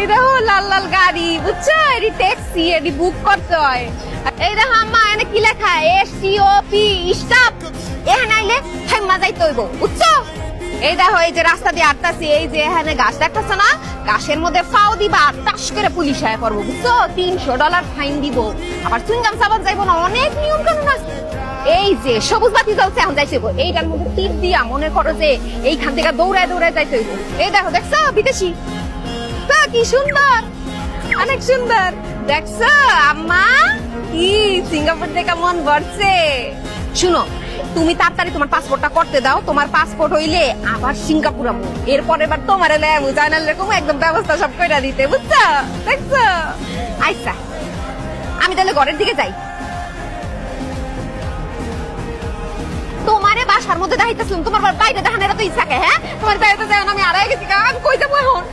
এই দেখো লাল লাল গাড়ি, বুঝছো? এটি ট্যাক্সি, এটি বুক করতে হয়। এই দেখো আম্মা, এনে কি লেখা? STOP, stop. এখানে আইলে থাইমা যাইতে হইব, বুঝছো? এই দেখো, এই যে রাস্তা দিয়ে আটতাছি, এই যে এখানে গাছ দেখতেছো না, গাছের মধ্যে ফাও দিবা, টাস করে পুলিশ আয়া পড়বো, বুঝছো? $300 ফাইন দিব। আবার চুইংগাম চাবান যাইবো না, অনেক নিয়ম কানুন আছে। এই যে সবুজ বাতি জ্বলছে, এখন যাইতে হইব। এইটার মধ্যে টিপ দিয়া মনে করো যে এইখান থেকে দৌড়ায় দৌড়ায় যাইতে হইব। এই দেখো, দেখছো বিদেশি? কি সুন্দর, অনেক সুন্দর। দেখছো আম্মা, কি সিঙ্গাপুর থেকে মন ভরছে। শুনো, তুমি তাড়াতাড়ি তোমার পাসপোর্টটা করতে দাও। তোমার পাসপোর্ট হইলে আবার সিঙ্গাপুর আমু, এরপর এবার তোমার জানাল এরকম একদম ব্যবস্থা সব কইরা দিতে, বুঝছো? দেখছো? আচ্ছা, আমি তাহলে ঘরের দিকে যাই। তোমারে বাসার মধ্যে দেখাইতেছিলাম, তোমার বাইরে দেখানোর তো ইচ্ছা কে? হ্যাঁ, তোমার বাইরে তো আমি আড়াই গেছি, আমি কই যাবো এখন?